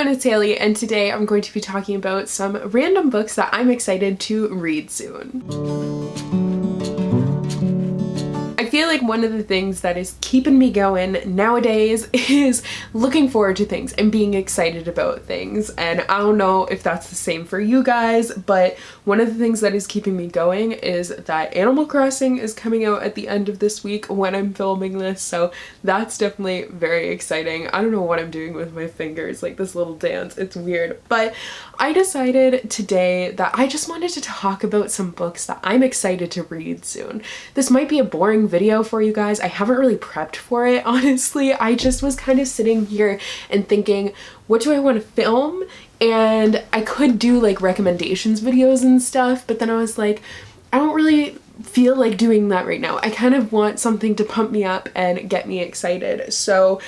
everyone, it's Hailey, and today I'm going to be talking about some random books that I'm excited to read soon. I feel like one of the things that is keeping me going nowadays is looking forward to things and being excited about things. And I don't know if that's the same for you guys, but one of the things that is keeping me going is that Animal Crossing is coming out at the end of this week when I'm filming this, so that's definitely very exciting. I don't know what I'm doing with my fingers, like this little dance, it's weird. But I decided today that I just wanted to talk about some books that I'm excited to read soon. This might be a boring video for you guys. I haven't really prepped for it, honestly. I just was kind of sitting here and thinking, what do I want to film? And I could do like recommendations videos and stuff, but then I was like, I don't really feel like doing that right now. I kind of want something to pump me up and get me excited. So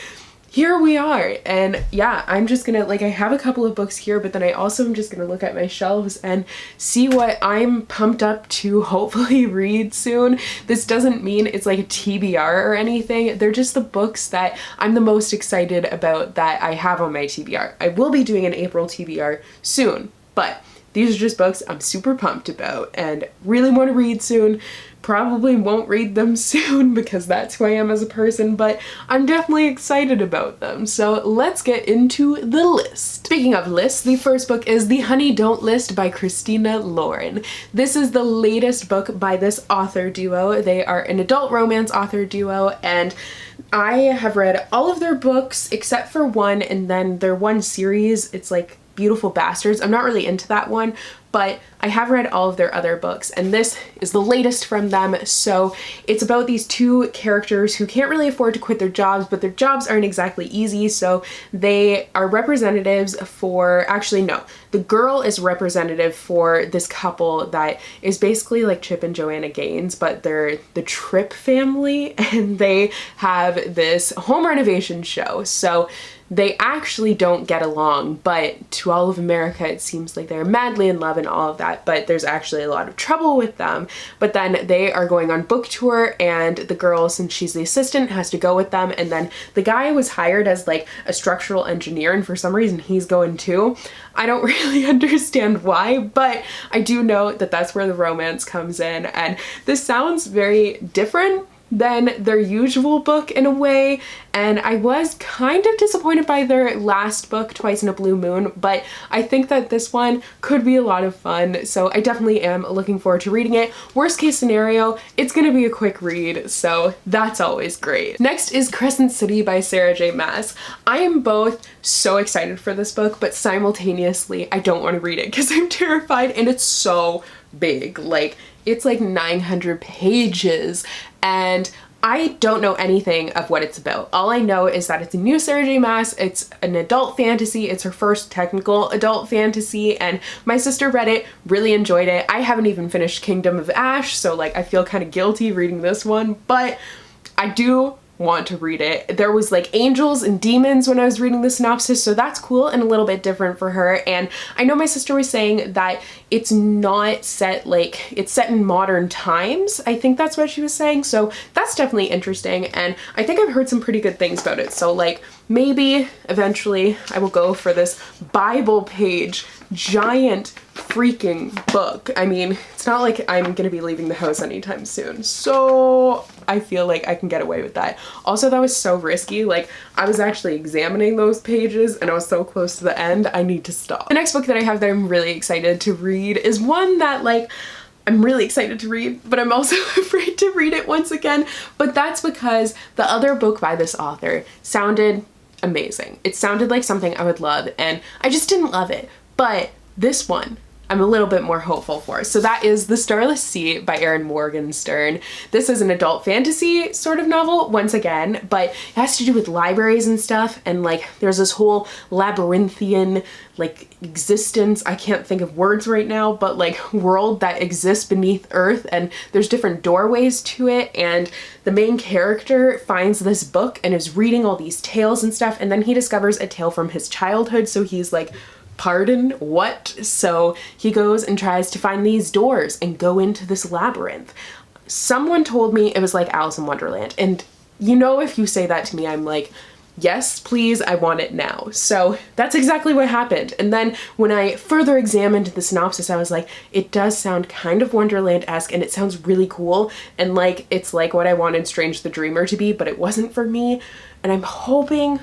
here we are, and yeah, I'm just gonna, like, I have a couple of books here, but then I also am just gonna look at my shelves and see what I'm pumped up to hopefully read soon. This doesn't mean it's like a TBR or anything. They're just the books that I'm the most excited about that I have on my TBR. I will be doing an April TBR soon, but these are just books I'm super pumped about and really want to read soon. Probably won't read them soon because that's who I am as a person, but I'm definitely excited about them. So let's get into the list. Speaking of lists, the first book is The Honey Don't List by Christina Lauren. This is the latest book by this author duo. They are an adult romance author duo, and I have read all of their books except for one, and then their one series, it's like Beautiful Bastards. I'm not really into that one, but I have read all of their other books, and this is the latest from them. So it's about these two characters who can't really afford to quit their jobs, but their jobs aren't exactly easy, so they are representatives for, actually no, the girl is representative for this couple that is basically like Chip and Joanna Gaines, but they're the Tripp family, and they have this home renovation show. So they actually don't get along, but to all of America it seems like they're madly in love and all of that, but there's actually a lot of trouble with them. But then they are going on book tour, and the girl, since she's the assistant, has to go with them, and then the guy was hired as like a structural engineer, and for some reason he's going too. I don't really understand why, but I do know that that's where the romance comes in, and this sounds very different than their usual book in a way, and I was kind of disappointed by their last book, Twice in a Blue Moon, but I think that this one could be a lot of fun, so I definitely am looking forward to reading it. Worst case scenario, it's gonna be a quick read, so that's always great. Next is Crescent City by Sarah J. Maas. I am both so excited for this book, but simultaneously I don't want to read it because I'm terrified, and it's so big. Like, it's like 900 pages, and I don't know anything of what it's about. All I know is that it's a new Sarah J. Maas, it's an adult fantasy, it's her first technical adult fantasy, and my sister read it, really enjoyed it. I haven't even finished Kingdom of Ash, so like I feel kind of guilty reading this one, but I do want to read it. There was like angels and demons when I was reading the synopsis, so that's cool and a little bit different for her. And I know my sister was saying that it's not set, like, it's set in modern times. I think that's what she was saying, so that's definitely interesting, and I think I've heard some pretty good things about it. So like maybe eventually I will go for this Bible page giant freaking book. I mean, it's not like I'm gonna be leaving the house anytime soon, so I feel like I can get away with that. Also, that was so risky. Like, I was actually examining those pages and I was so close to the end, I need to stop. The next book that I have that I'm really excited to read is one that, like, I'm really excited to read, but I'm also afraid to read it once again. But that's because the other book by this author sounded amazing. It sounded like something I would love, and I just didn't love it. But this one, I'm a little bit more hopeful for. So that is The Starless Sea by Erin Morgenstern. This is an adult fantasy sort of novel, once again, but it has to do with libraries and stuff, and like there's this whole labyrinthian like existence, I can't think of words right now, but like world that exists beneath earth, and there's different doorways to it, and the main character finds this book and is reading all these tales and stuff, and then he discovers a tale from his childhood, so he's like, pardon, what? So he goes and tries to find these doors and go into this labyrinth. Someone told me it was like Alice in Wonderland, and you know, if you say that to me, I'm like, yes, please, I want it now. So that's exactly what happened. And then when I further examined the synopsis, I was like, it does sound kind of Wonderland-esque and it sounds really cool. And like, it's like what I wanted Strange the Dreamer to be, but it wasn't for me. And I'm hoping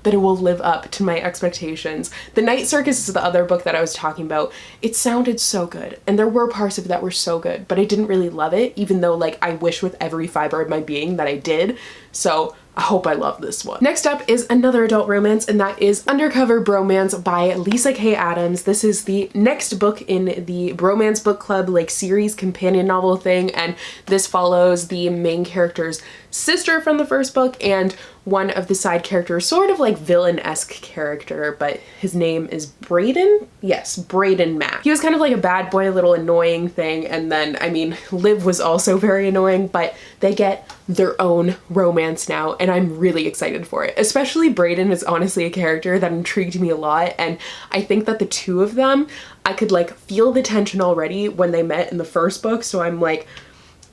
that it will live up to my expectations. The Night Circus is the other book that I was talking about. It sounded so good, and there were parts of it that were so good, but I didn't really love it, even though like I wish with every fiber of my being that I did. So I hope I love this one. Next up is another adult romance, and that is Undercover Bromance by Lyssa K. Adams. This is the next book in the Bromance Book Club like series companion novel thing, and this follows the main character's sister from the first book and one of the side characters, sort of like villain-esque character, but his name is Graudin? Yes, Graudin Maas. He was kind of like a bad boy, a little annoying thing, and then, I mean, Liv was also very annoying, but they get their own romance now, and I'm really excited for it. Especially Graudin is honestly a character that intrigued me a lot, and I think that the two of them, I could like feel the tension already when they met in the first book, so I'm like,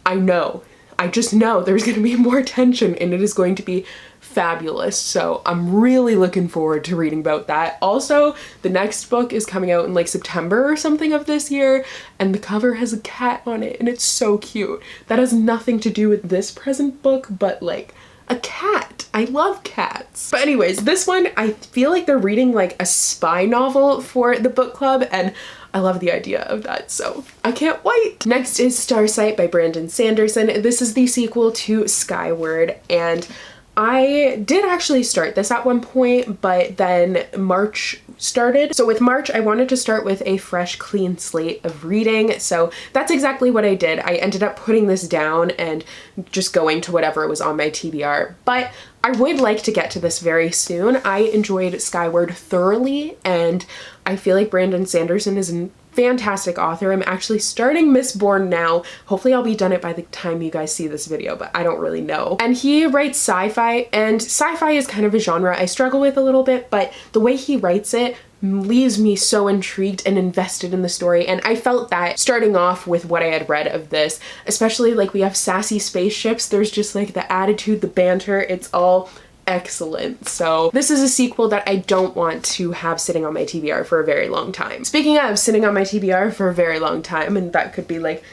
I just know there's going to be more tension and it is going to be fabulous. So I'm really looking forward to reading about that. Also, the next book is coming out in like September or something of this year, and the cover has a cat on it and it's so cute. That has nothing to do with this present book, but like a cat. I love cats. But anyways, this one, I feel like they're reading like a spy novel for the book club, and I love the idea of that, so I can't wait. Next is Starsight by Brandon Sanderson. This is the sequel to Skyward, and I did actually start this at one point, but then March started. So with March, I wanted to start with a fresh, clean slate of reading. So that's exactly what I did. I ended up putting this down and just going to whatever was on my TBR. But I would like to get to this very soon. I enjoyed Skyward thoroughly, and I feel like Brandon Sanderson is a fantastic author. I'm actually starting Mistborn now. Hopefully I'll be done it by the time you guys see this video, but I don't really know. And he writes sci-fi, and sci-fi is kind of a genre I struggle with a little bit, but the way he writes it leaves me so intrigued and invested in the story, and I felt that starting off with what I had read of this, especially like we have sassy spaceships, there's just like the attitude, the banter, it's all excellent. So this is a sequel that I don't want to have sitting on my TBR for a very long time. Speaking of sitting on my TBR for a very long time, and that could be like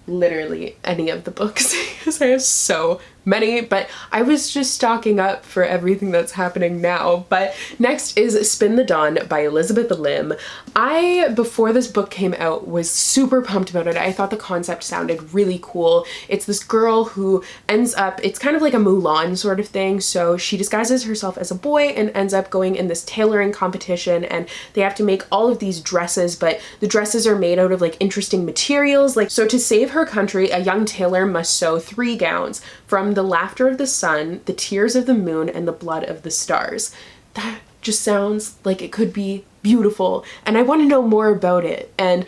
literally any of the books because I have so many, but I was just stocking up for everything that's happening now. But next is Spin the Dawn by Elizabeth Lim. I, before this book came out, was super pumped about it. I thought the concept sounded really cool. It's this girl who ends up, it's kind of like a Mulan sort of thing, so she disguises herself as a boy and ends up going in this tailoring competition, and they have to make all of these dresses, but the dresses are made out of like interesting materials. Like, so to save her country, a young tailor must sew 3 gowns from the laughter of the sun, the tears of the moon, and the blood of the stars. That just sounds like it could be beautiful, and I want to know more about it, and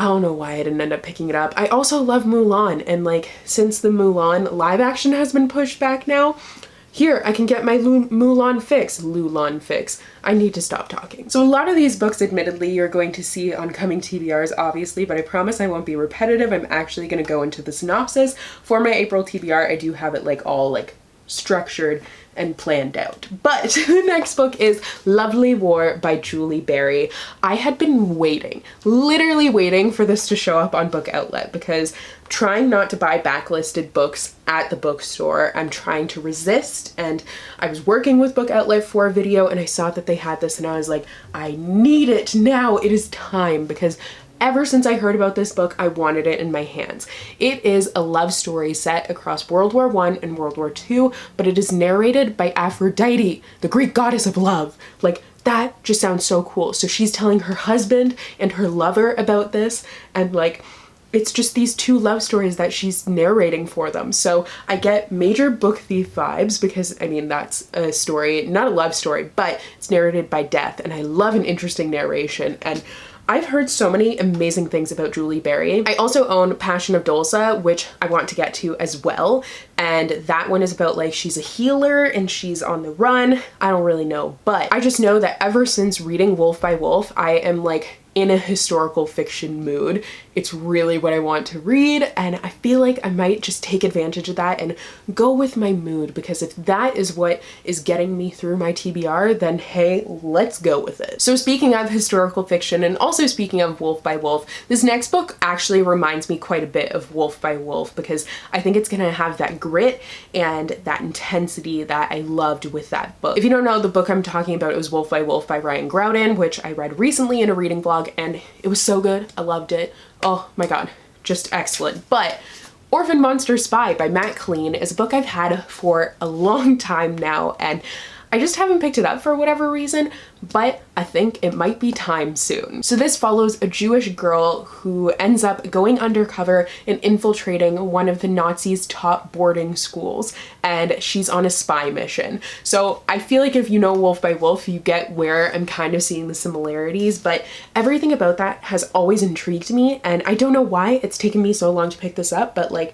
I don't know why I didn't end up picking it up. I also love Mulan, and like since the Mulan live action has been pushed back now, here I can get my Mulan fix. I need to stop talking. So a lot of these books, admittedly, you're going to see on coming TBRs, obviously, but I promise I won't be repetitive. I'm actually going to go into the synopsis. For my April TBR, I do have it like all like structured and planned out. But the next book is Lovely War by Julie Berry. I had been waiting, literally waiting for this to show up on Book Outlet, because trying not to buy backlisted books at the bookstore, I'm trying to resist, and I was working with Book Outlet for a video and I saw that they had this and I was like, I need it now, it is time, because ever since I heard about this book, I wanted it in my hands. It is a love story set across World War I and World War II, but it is narrated by Aphrodite, the Greek goddess of love. Like, that just sounds so cool. So she's telling her husband and her lover about this, and like, it's just these 2 love stories that she's narrating for them. So I get major book thief vibes, because I mean, that's a story, not a love story, but it's narrated by death, and I love an interesting narration. And I've heard so many amazing things about Julie Berry. I also own Passion of Dolsa, which I want to get to as well. and that one is about like she's a healer and she's on the run. I don't really know, but I just know that ever since reading Wolf by Wolf, I am like in a historical fiction mood. It's really what I want to read, and I feel like I might just take advantage of that and go with my mood, because if that is what is getting me through my TBR, then hey, let's go with it. So speaking of historical fiction, and also speaking of Wolf by Wolf, this next book actually reminds me quite a bit of Wolf by Wolf, because I think it's gonna have that grit and that intensity that I loved with that book. If you don't know, the book I'm talking about is Wolf by Wolf by Ryan Graudin, which I read recently in a reading vlog, and it was so good. I loved it. Oh my god, just excellent. But Orphan Monster Spy by Killeen is a book I've had for a long time now, and I just haven't picked it up for whatever reason, but I think it might be time soon. So this follows a Jewish girl who ends up going undercover and infiltrating one of the Nazis' top boarding schools, and she's on a spy mission. So I feel like if you know Wolf by Wolf, you get where I'm kind of seeing the similarities, but everything about that has always intrigued me, and I don't know why it's taken me so long to pick this up, but like,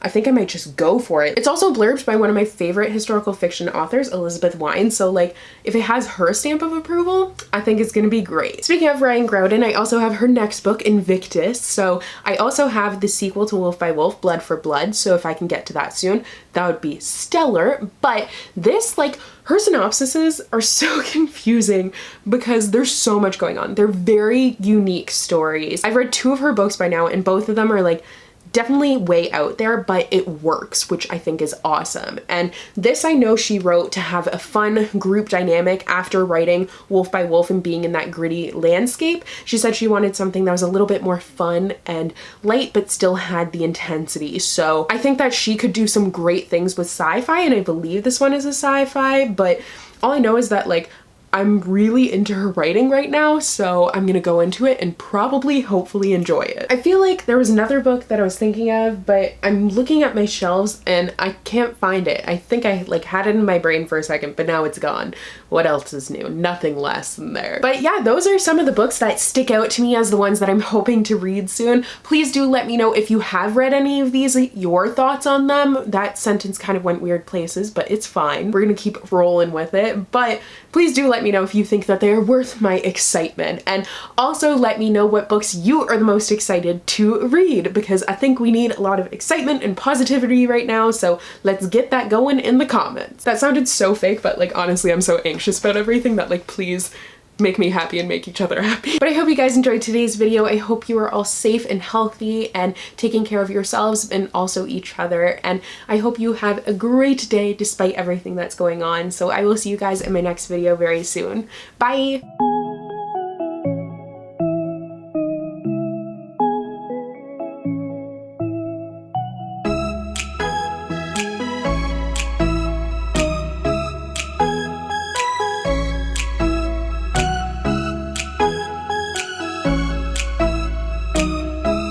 I think I might just go for it. It's also blurbed by one of my favorite historical fiction authors, Elizabeth Wine, so like if it has her stamp of approval, I think it's gonna be great. Speaking of Ryan Graudin, I also have her next book, Invictus, so I also have the sequel to Wolf by Wolf, Blood for Blood, so if I can get to that soon, that would be stellar. But this, like, her synopsises are so confusing because there's so much going on. They're very unique stories. I've read 2 of her books by now, and both of them are like definitely way out there, but it works, which I think is awesome. And this I know she wrote to have a fun group dynamic after writing Wolf by Wolf and being in that gritty landscape. She said she wanted something that was a little bit more fun and light, but still had the intensity. So I think that she could do some great things with sci-fi, and I believe this one is a sci-fi, but all I know is that like I'm really into her writing right now, so I'm gonna go into it and probably hopefully enjoy it. I feel like there was another book that I was thinking of, but I'm looking at my shelves and I can't find it. I think I like had it in my brain for a second, but now it's gone. What else is new? Nothing less than there. But yeah, those are some of the books that stick out to me as the ones that I'm hoping to read soon. Please do let me know if you have read any of these, your thoughts on them. That sentence kind of went weird places, but it's fine. We're gonna keep rolling with it, but please do let me know if you think that they are worth my excitement, and also let me know what books you are the most excited to read, because I think we need a lot of excitement and positivity right now, so let's get that going in the comments. That sounded so fake, but like honestly I'm so anxious about everything that like please make me happy and make each other happy. But I hope you guys enjoyed today's video. I hope you are all safe and healthy and taking care of yourselves and also each other. And I hope you have a great day despite everything that's going on. So I will see you guys in my next video very soon. Bye!